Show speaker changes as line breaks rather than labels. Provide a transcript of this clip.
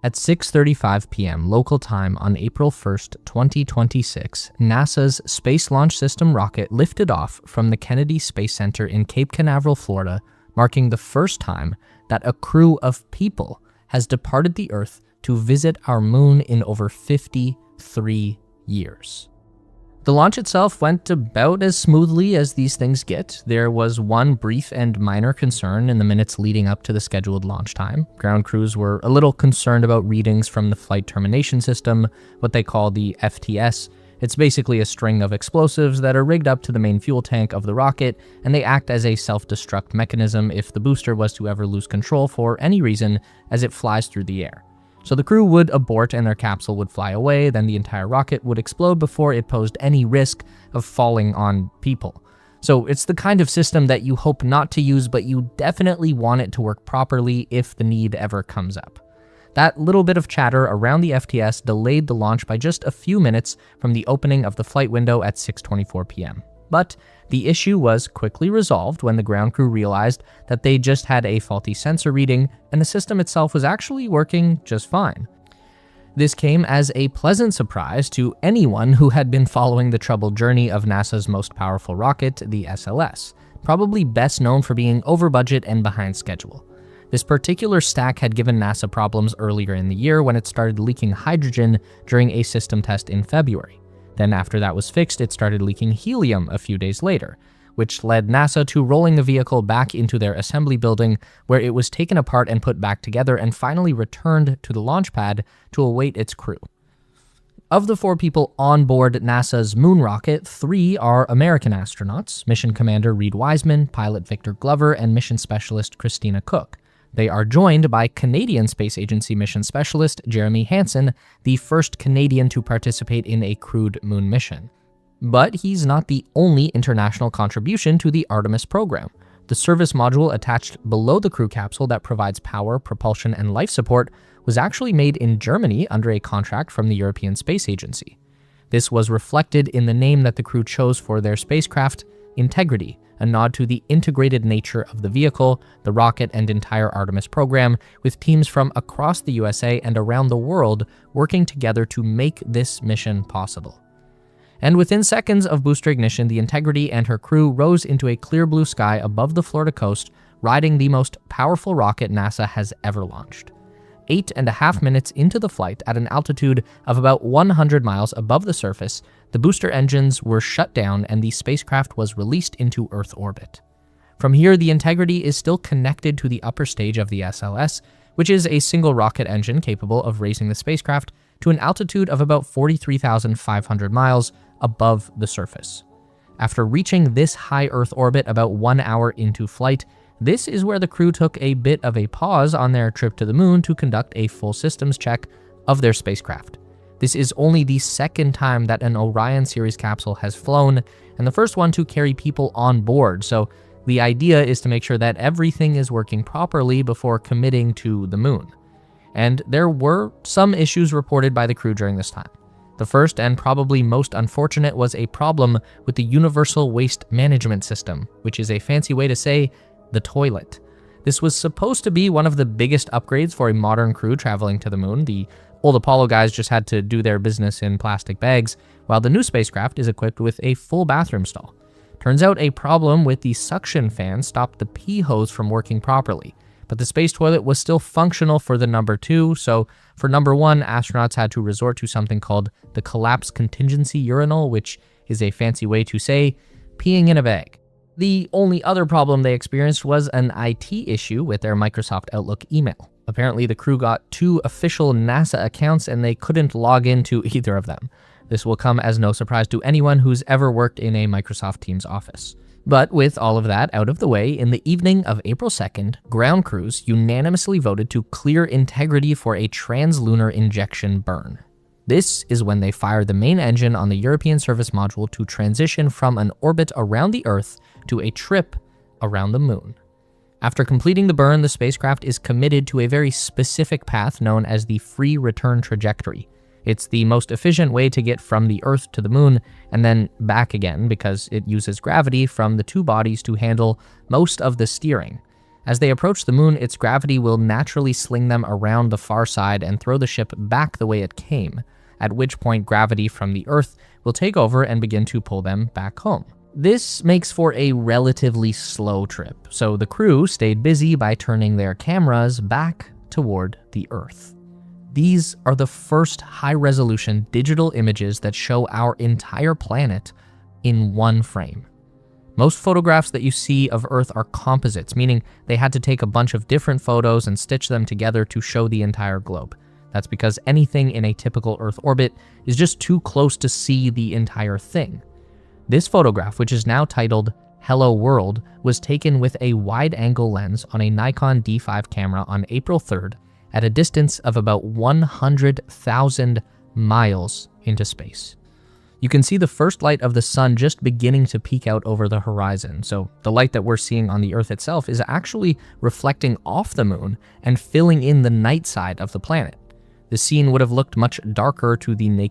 At 6:35 p.m. local time on April 1st, 2026, NASA's Space Launch System rocket lifted off from the Kennedy Space Center in Cape Canaveral, Florida, marking the first time that a crew of people has departed the Earth to visit our moon in over 53 years. The launch itself went about as smoothly as these things get. There was one brief and minor concern in the minutes leading up to the scheduled launch time. Ground crews were a little concerned about readings from the flight termination system, what they call the FTS. It's basically a string of explosives that are rigged up to the main fuel tank of the rocket, and they act as a self-destruct mechanism if the booster was to ever lose control for any reason as it flies through the air. So the crew would abort and their capsule would fly away, then the entire rocket would explode before it posed any risk of falling on people. So it's the kind of system that you hope not to use, but you definitely want it to work properly if the need ever comes up. That little bit of chatter around the FTS delayed the launch by just a few minutes from the opening of the flight window at 6:24 p.m. But the issue was quickly resolved when the ground crew realized that they just had a faulty sensor reading and the system itself was actually working just fine. This came as a pleasant surprise to anyone who had been following the troubled journey of NASA's most powerful rocket, the SLS, probably best known for being over budget and behind schedule. This particular stack had given NASA problems earlier in the year when it started leaking hydrogen during a system test in February. Then after that was fixed, it started leaking helium a few days later, which led NASA to rolling the vehicle back into their assembly building, where it was taken apart and put back together and finally returned to the launch pad to await its crew. Of the 4 people on board NASA's moon rocket, 3 are American astronauts: Mission Commander Reed Wiseman, Pilot Victor Glover, and Mission Specialist Christina Cook. They are joined by Canadian Space Agency Mission Specialist Jeremy Hansen, the first Canadian to participate in a crewed moon mission. But he's not the only international contribution to the ARTEMIS program. The service module attached below the crew capsule that provides power, propulsion, and life support was actually made in Germany under a contract from the European Space Agency. This was reflected in the name that the crew chose for their spacecraft, Integrity, a nod to the integrated nature of the vehicle, the rocket, and entire ARTEMIS program, with teams from across the USA and around the world working together to make this mission possible. And within seconds of booster ignition, the Integrity and her crew rose into a clear blue sky above the Florida coast, riding the most powerful rocket NASA has ever launched. 8.5 minutes into the flight, at an altitude of about 100 miles above the surface, the booster engines were shut down and the spacecraft was released into Earth orbit. From here, the Integrity is still connected to the upper stage of the SLS, which is a single rocket engine capable of raising the spacecraft to an altitude of about 43,500 miles above the surface. After reaching this high Earth orbit about 1 hour into flight, this is where the crew took a bit of a pause on their trip to the moon to conduct a full systems check of their spacecraft. This is only the second time that an Orion series capsule has flown, and the first one to carry people on board, so the idea is to make sure that everything is working properly before committing to the moon. And there were some issues reported by the crew during this time. The first and probably most unfortunate was a problem with the Universal Waste Management System, which is a fancy way to say the toilet. This was supposed to be one of the biggest upgrades for a modern crew traveling to the moon. The old Apollo guys just had to do their business in plastic bags, while the new spacecraft is equipped with a full bathroom stall. Turns out a problem with the suction fan stopped the pee hose from working properly, but the space toilet was still functional for the number 2, so for number 1, astronauts had to resort to something called the collapse contingency urinal, which is a fancy way to say peeing in a bag. The only other problem they experienced was an IT issue with their Microsoft Outlook email. Apparently, the crew got 2 official NASA accounts and they couldn't log into either of them. This will come as no surprise to anyone who's ever worked in a Microsoft Teams office. But with all of that out of the way, in the evening of April 2nd, ground crews unanimously voted to clear Integrity for a translunar injection burn. This is when they fired the main engine on the European service module to transition from an orbit around the Earth to a trip around the moon. After completing the burn, the spacecraft is committed to a very specific path known as the free return trajectory. It's the most efficient way to get from the Earth to the moon and then back again because it uses gravity from the 2 bodies to handle most of the steering. As they approach the moon, its gravity will naturally sling them around the far side and throw the ship back the way it came, at which point gravity from the Earth will take over and begin to pull them back home. This makes for a relatively slow trip, so the crew stayed busy by turning their cameras back toward the Earth. These are the first high-resolution digital images that show our entire planet in one frame. Most photographs that you see of Earth are composites, meaning they had to take a bunch of different photos and stitch them together to show the entire globe. That's because anything in a typical Earth orbit is just too close to see the entire thing. This photograph, which is now titled Hello World, was taken with a wide-angle lens on a Nikon D5 camera on April 3rd at a distance of about 100,000 miles into space. You can see the first light of the sun just beginning to peek out over the horizon, so the light that we're seeing on the Earth itself is actually reflecting off the moon and filling in the night side of the planet. The scene would have looked much darker to the